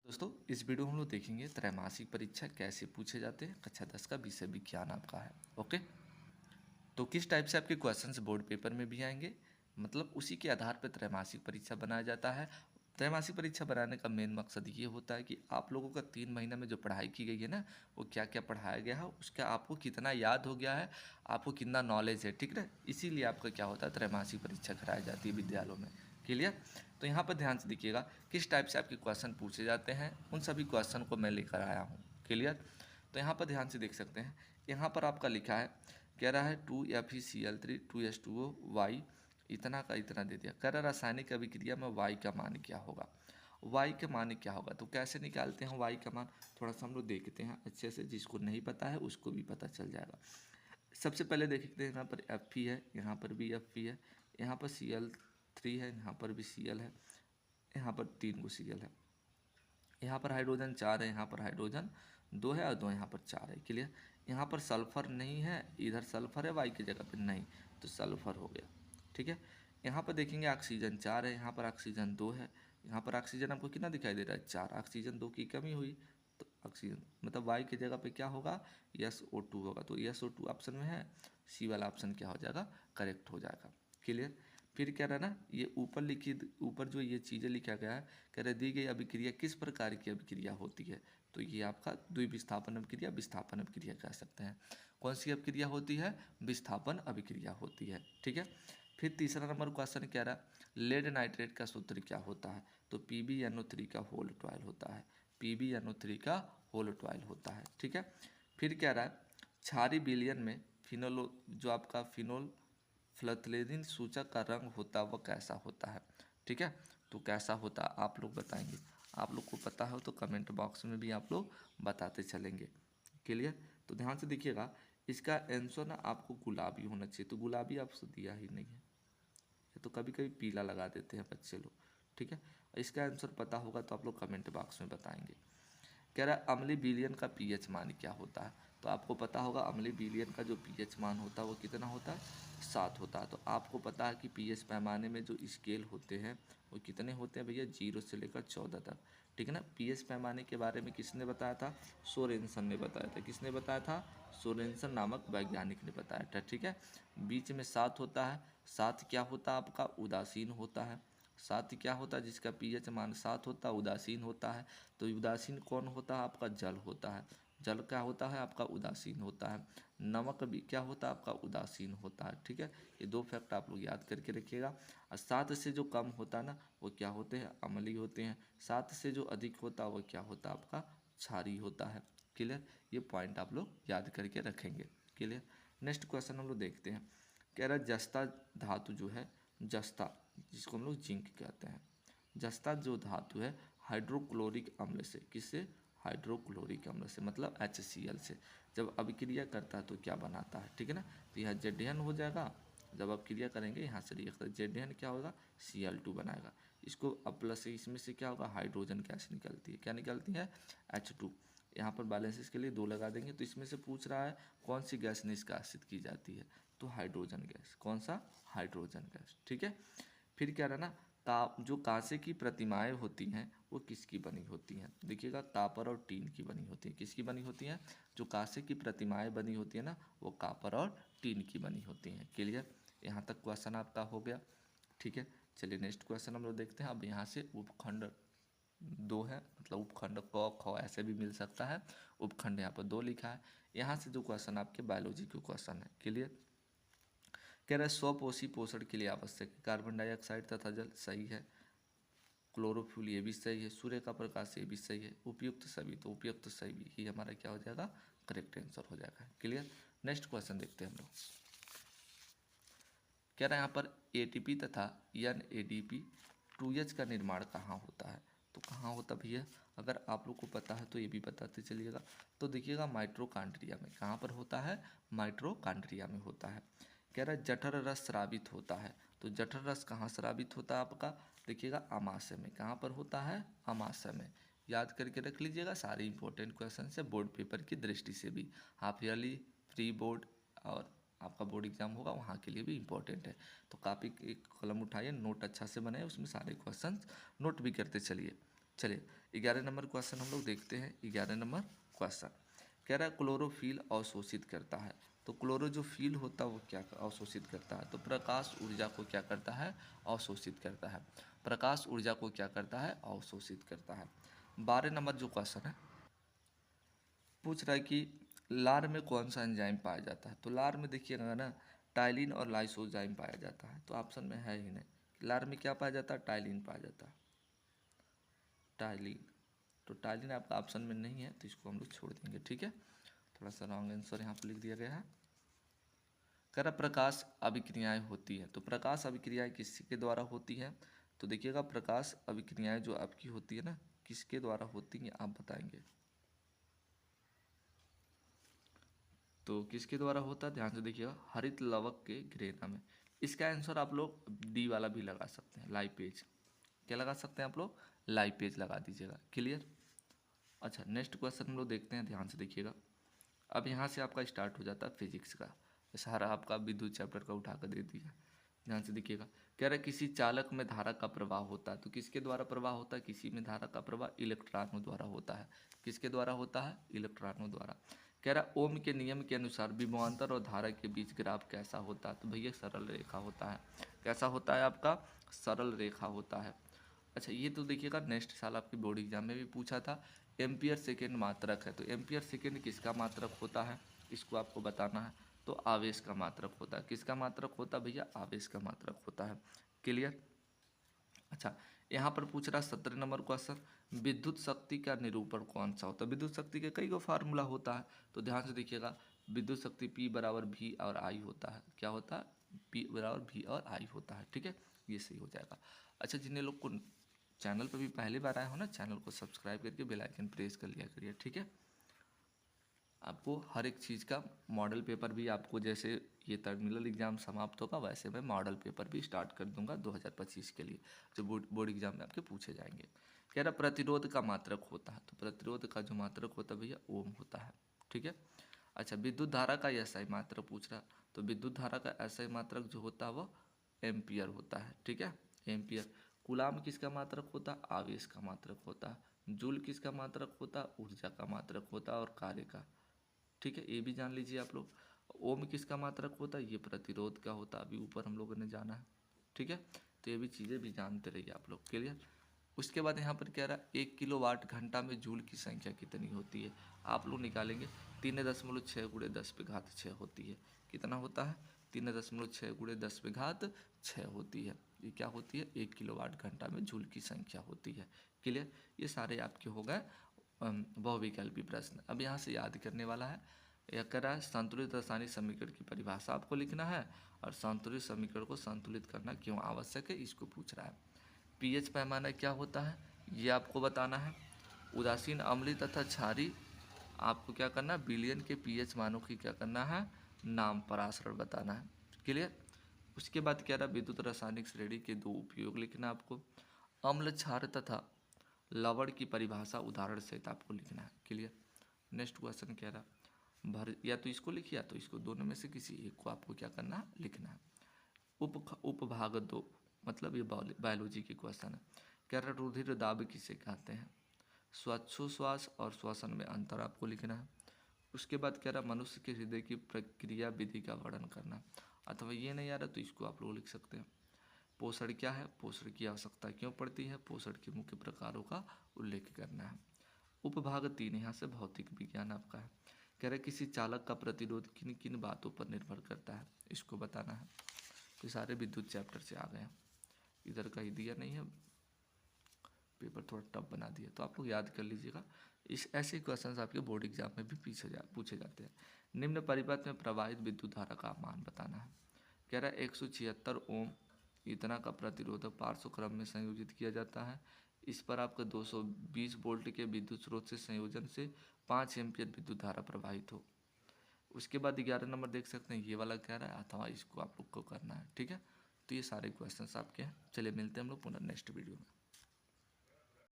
दोस्तों इस वीडियो में हम लोग देखेंगे त्रैमासिक परीक्षा कैसे पूछे जाते हैं। कक्षा 10 का विषय विज्ञान आपका है। ओके, तो किस टाइप से आपके क्वेश्चंस बोर्ड पेपर में भी आएंगे, मतलब उसी के आधार पर त्रैमासिक परीक्षा बनाया जाता है। त्रैमासिक परीक्षा बनाने का मेन मकसद ये होता है कि आप लोगों का 3 महीना में जो पढ़ाई की गई है ना, वो क्या क्या पढ़ाया गया है, उसका आपको कितना याद हो गया है, आपको कितना नॉलेज है, ठीक है। इसीलिए आपका क्या होता है, त्रैमासिक परीक्षा कराई जाती है विद्यालयों में। क्लियर। तो यहाँ पर ध्यान से देखिएगा किस टाइप से आपके क्वेश्चन पूछे जाते हैं, उन सभी क्वेश्चन को मैं लेकर आया हूँ। क्लियर। तो यहाँ पर ध्यान से देख सकते हैं, यहाँ पर आपका लिखा है, कह रहा है 2FeCl3 2H2O Y इतना का इतना दे दिया। कह रहा रासायनिक अभिक्रिया में Y का मान क्या होगा। Y का मान क्या होगा, तो कैसे निकालते हैं Y का मान, थोड़ा सा हम लोग देखते हैं अच्छे से। जिसको नहीं पता है उसको भी पता चल जाएगा। सबसे पहले देखते हैं, यहाँ पर Fe है, यहाँ पर भी Fe है, यहाँ पर Cl3 है, यहाँ पर भी Cl है, यहाँ पर 3 को Cl है, यहाँ पर हाइड्रोजन 4 है, यहाँ पर हाइड्रोजन 2 है और 2 यहाँ पर 4 है। क्लियर। यहाँ पर सल्फर नहीं है, इधर सल्फर है वाई की जगह पे नहीं, तो सल्फर हो गया। ठीक है। यहाँ पर देखेंगे ऑक्सीजन 4 है, यहाँ पर ऑक्सीजन 2 है, यहाँ पर ऑक्सीजन आपको कितना दिखाई दे रहा है 4, ऑक्सीजन 2 की कमी हुई, तो ऑक्सीजन मतलब वाई की जगह पे क्या होगा, SO2 होगा। तो SO2 ऑप्शन में है, सी वाला ऑप्शन क्या हो जाएगा, करेक्ट हो जाएगा। क्लियर। फिर कह रहा है ना, ये ऊपर जो ये चीज़ें लिखा गया है, कह रहे दी गई अभिक्रिया किस प्रकार की अभिक्रिया होती है, तो ये आपका द्विविस्थापन अभिक्रिया, विस्थापन अभिक्रिया कह सकते हैं। कौन सी अभिक्रिया होती है, विस्थापन अभिक्रिया होती है। ठीक है। फिर तीसरा नंबर क्वेश्चन कह रहा है लेड नाइट्रेट का सूत्र क्या होता है, तो PbNO3 का होल 12 होता है, PbNO3 का होल 12 होता है। ठीक है। फिर कह रहा है क्षारीय विलयन में फिनोल, जो आपका फिनोल फ्लथलेनिन सूचक का रंग होता है वह कैसा होता है। ठीक है। तो कैसा होता है आप लोग बताएंगे, आप लोग को पता हो तो कमेंट बॉक्स में भी आप लोग बताते चलेंगे। क्लियर। तो ध्यान से देखिएगा, इसका आंसर ना आपको गुलाबी होना चाहिए, तो गुलाबी आपसे दिया ही नहीं है, तो कभी कभी पीला लगा देते हैं बच्चे लोग। ठीक है। इसका आंसर पता होगा तो आप लोग कमेंट बॉक्स में बताएंगे। कह रहा है अम्लीय विलयन का पीएच मान क्या होता है, तो आपको पता होगा अम्लीय विलयन का जो पीएच मान होता है वो कितना होता है, 7 होता है। तो आपको पता है कि पीएच पैमाने में जो स्केल होते हैं वो कितने होते हैं भैया, 0 से लेकर 14 तक। ठीक है ना। पीएच पैमाने के बारे में किसने बताया था, सोरेनसन ने बताया था। किसने बताया था, सोरेनसन नामक वैज्ञानिक ने बताया था। ठीक है। बीच में 7 होता है, 7 क्या होता है आपका, उदासीन होता है। 7 क्या होता है, जिसका पीएच मान 7 होता है, उदासीन होता है। तो उदासीन कौन होता है, आपका जल होता है। जल क्या होता है आपका, उदासीन होता है। नमक भी क्या होता है आपका, उदासीन होता है। ठीक है। ये 2 फैक्ट आप लोग याद करके रखिएगा। और 7 से जो कम होता है ना, वो क्या होते हैं, अम्लीय होते हैं। 7 से जो अधिक होता है वो क्या होता है आपका, क्षारीय होता है। क्लियर। ये पॉइंट आप लोग याद करके रखेंगे। क्लियर। नेक्स्ट क्वेश्चन हम लोग देखते हैं। कह रहा है जस्ता धातु जो है, जस्ता जिसको हम लोग जिंक कहते हैं, जस्ता जो धातु है हाइड्रोक्लोरिक अम्ल से, किससे, हाइड्रोक्लोरिक अम्ल से मतलब HCl से जब अभिक्रिया करता है तो क्या बनाता है। ठीक है ना। तो यह Zn हो जाएगा, जब आप क्रिया करेंगे यहाँ से लिखते हैं Zn क्या होगा, Cl2 बनाएगा। इसको अब प्लस से इसमें से क्या होगा, हाइड्रोजन गैस निकलती है, क्या निकलती है, H2। यहाँ पर बैलेंसेस के लिए 2 लगा देंगे। तो इसमें से पूछ रहा है कौन सी गैस निष्कासित की जाती है, तो हाइड्रोजन गैस। कौन सा, हाइड्रोजन गैस। ठीक है। फिर क्या रहा ना, जो कांसे की प्रतिमाएं होती हैं वो किसकी बनी होती हैं, देखिएगा कापर और टीन की बनी होती है। किसकी बनी होती हैं, जो कांसे की प्रतिमाएं बनी होती है ना, वो कापर और टीन की बनी होती हैं। क्लियर। यहाँ तक क्वेश्चन आपका हो गया। ठीक है। चलिए नेक्स्ट क्वेश्चन हम लोग देखते हैं। अब यहाँ से उपखंड 2 है, मतलब उपखंड क ख ऐसे भी मिल सकता है। उपखंड यहाँ पर 2 लिखा है। यहाँ से जो क्वेश्चन आपके बायोलॉजी के क्वेश्चन है। क्लियर। कह रहा है स्वपोषी पोषण के लिए आवश्यक है कार्बन डाइऑक्साइड तथा जल, सही है। क्लोरोफिल ये भी सही है। सूर्य का प्रकाश ये भी सही है। उपयुक्त सभी, तो उपयुक्त सभी ही हमारा क्या हो जाएगा, करेक्ट आंसर हो जाएगा। क्लियर। नेक्स्ट क्वेश्चन देखते हैं हम लोग। कह रहा है यहाँ पर ATP तथा NADP 2H का निर्माण कहाँ होता है, तो कहाँ होता भैया, अगर आप लोग को पता है तो ये भी बताते चलिएगा। तो देखिएगा माइटोकॉन्ड्रिया में, कहाँ पर होता है, माइटोकॉन्ड्रिया में होता है। कह रहा है जठर रस स्रावित होता है, तो जठर रस कहाँ स्रावित होता है आपका, देखिएगा अमाशय में। कहाँ पर होता है, अमाशय में। याद करके रख लीजिएगा, सारे इंपॉर्टेंट क्वेश्चन है बोर्ड पेपर की दृष्टि से भी, हाफ ईयरली, प्री बोर्ड और आपका बोर्ड एग्जाम होगा वहाँ के लिए भी इंपॉर्टेंट है। तो कापी एक कलम उठाइए, नोट अच्छा से बनाए, उसमें सारे क्वेश्चन नोट भी करते चलिए। 11 नंबर क्वेश्चन हम लोग देखते हैं। 11 नंबर क्वेश्चन कह रहा है क्लोरोफिल अवशोषित करता है। तो क्लोरो जो फील होता है वो क्या अवशोषित करता है? तो प्रकाश ऊर्जा को क्या करता है? अवशोषित करता है। प्रकाश ऊर्जा को क्या करता है? अवशोषित करता है। 12 नंबर जो क्वेश्चन है पूछ रहा है कि लार में कौन सा एंजाइम पाया जाता है? तो लार में देखिएगा ना टाइलिन और लाइसोजाइम पाया जाता है। तो ऑप्शन में है ही नहीं। लार में क्या पाया जाता है? टाइलिन पाया जाता है। टाइलिन, तो टाइलिन आपका ऑप्शन में नहीं है, तो इसको हम लोग छोड़ देंगे। ठीक है, थोड़ा सा रॉन्ग आंसर यहाँ पर लिख दिया गया है। कह रहा प्रकाश अभिक्रियाएं होती है। तो प्रकाश अभिक्रियाएं किसके द्वारा होती है? तो देखिएगा प्रकाश अभिक्रियाएं जो आपकी होती है ना, किसके द्वारा होती है आप बताएंगे। तो किसके द्वारा होता है? ध्यान से देखिएगा, हरित लवक के घृणा में। इसका आंसर आप लोग डी वाला भी लगा सकते हैं, लाइपेज। क्या लगा सकते हैं आप लोग? लाइपेज लगा दीजिएगा। क्लियर। अच्छा, नेक्स्ट क्वेश्चन हम लोग देखते हैं, ध्यान से देखिएगा। अब यहाँ से आपका स्टार्ट हो जाता है फिजिक्स का, सारा आपका विद्युत चैप्टर का उठा कर दे दिया। ध्यान से देखिएगा, कह रहा है किसी चालक में धारा का प्रवाह होता है। तो किसके द्वारा प्रवाह होता है? किसी में धारा का प्रवाह इलेक्ट्रॉनों द्वारा होता है। किसके द्वारा होता है? इलेक्ट्रॉनों द्वारा। कह रहा ओम के नियम के अनुसार विभवांतर और धारा के बीच ग्राफ कैसा होता है? तो भैया सरल रेखा होता है। कैसा होता है आपका? सरल रेखा होता है। अच्छा, ये तो देखिएगा नेक्स्ट साल आपके बोर्ड एग्जाम में भी पूछा था। एम्पियर सेकेंड मात्रक है। तो एम्पियर सेकेंड किसका मात्रक होता है? इसको आपको बताना है। तो आवेश का मात्रक होता है। किसका मात्रक होता है भैया? आवेश का मात्रक होता है। क्लियर। अच्छा, यहाँ पर पूछ रहा 17 नंबर क्वेश्चन, विद्युत शक्ति का निरूपण कौन सा होता है? विद्युत शक्ति के कई गो फार्मूला होता है। तो ध्यान से देखिएगा, विद्युत शक्ति P बराबर V और I होता है। क्या होता है? P बराबर V और I होता है। ठीक है, ये सही हो जाएगा। अच्छा, जिन्हें लोग को चैनल पर भी पहली बार आए हो ना, चैनल को सब्सक्राइब करके बेल आइकन प्रेस कर लिया करिए। ठीक है, आपको हर एक चीज़ का मॉडल पेपर भी आपको, जैसे ये टर्मिनल एग्ज़ाम समाप्त होगा वैसे मैं मॉडल पेपर भी स्टार्ट कर दूंगा 2025 के लिए, जो बोर्ड एग्जाम में आपके पूछे जाएंगे। कह रहा प्रतिरोध का मात्रक होता है। तो प्रतिरोध का जो मात्रक होता है भैया ओम होता है। ठीक है। अच्छा, विद्युत धारा का एसआई मात्रक पूछ रहा, तो विद्युत धारा का एसआई मात्रक जो होता है वो एम्पियर होता है। ठीक है, एम्पियर। कूलाम किसका मात्रक होता है? आवेश का मात्रक होता है। जूल किसका मात्रक होता है? ऊर्जा का मात्रक होता है और कार्य का। ठीक है, ये भी जान लीजिए आप लोग। ओम किसका मात्रक होता है? ये प्रतिरोध का होता है, अभी ऊपर हम लोगों ने जाना है। ठीक है, तो ये भी चीज़ें भी जानते रहिए आप लोग। क्लियर। उसके बाद यहाँ पर कह रहा है 1 किलोवाट घंटा में जूल की संख्या कितनी होती है? आप लोग निकालेंगे 3.6 × 10⁻⁶ होती है। कितना होता है? 3.6 × 10⁻⁶ होती है। ये क्या होती है? 1 किलोवाट घंटा में जूल की संख्या होती है। क्लियर। ये सारे आपके हो गए बहुविकल्पी प्रश्न। अब यहाँ से याद करने वाला है, यह कह रहा है संतुलित रासायनिक समीकरण की परिभाषा आपको लिखना है और संतुलित समीकरण को संतुलित करना क्यों आवश्यक है इसको पूछ रहा है। पीएच पैमाना क्या होता है ये आपको बताना है। उदासीन, अम्लीय तथा क्षारीय आपको क्या करना है? विलयन के पीएच मानों की क्या करना है? नाम पराशरण बताना है। क्लियर। उसके बाद कह रहा विद्युत रासायनिक श्रेणी के 2 उपयोग लिखना आपको। अम्ल, क्षार तथा लवण की परिभाषा उदाहरण सहित आपको लिखना है। क्लियर। नेक्स्ट क्वेश्चन कह रहा भर, या तो इसको लिखिए या तो इसको, दोनों में से किसी एक को आपको क्या करना है? लिखना है। उपभाग 2 मतलब ये बायोलॉजी की क्वेश्चन है। कह रहा रुधिर दाब किसे कहते हैं? श्वासोच्छ्वास और श्वसन में अंतर आपको लिखना है। उसके बाद कह रहा मनुष्य के हृदय की प्रक्रिया विधि का वर्णन करना, अथवा ये नहीं आ रहा तो इसको आप लोग लिख सकते हैं। पोषण क्या है? पोषण की आवश्यकता क्यों पड़ती है? पोषण के मुख्य प्रकारों का उल्लेख करना है। उपभाग 3 यहाँ से भौतिक विज्ञान आपका है। कह रहे किसी चालक का प्रतिरोध किन किन बातों पर निर्भर करता है इसको बताना है। तो सारे विद्युत चैप्टर से आ गए हैं, इधर का ही दिया नहीं है, पेपर थोड़ा टफ बना दिया, तो आप लोग याद कर लीजिएगा। इस ऐसे क्वेश्चन आपके बोर्ड एग्जाम में भी पूछे जाते हैं। निम्न परिपथ में प्रवाहित विद्युत धारा का मान बताना है। कह रहा है 176 ओम इतना का प्रतिरोधक पार्श्व क्रम में संयोजित किया जाता है। इस पर आपका 220 वोल्ट के विद्युत स्रोत से संयोजन से 5 एम्पियर विद्युत धारा प्रवाहित हो। उसके बाद 11 नंबर देख सकते हैं, ये वाला कह रहा है अथवा इसको आप लोग को करना है। ठीक है, तो ये सारे क्वेश्चंस आपके हैं। चलिए मिलते हैं हम लोग पुनः नेक्स्ट वीडियो में।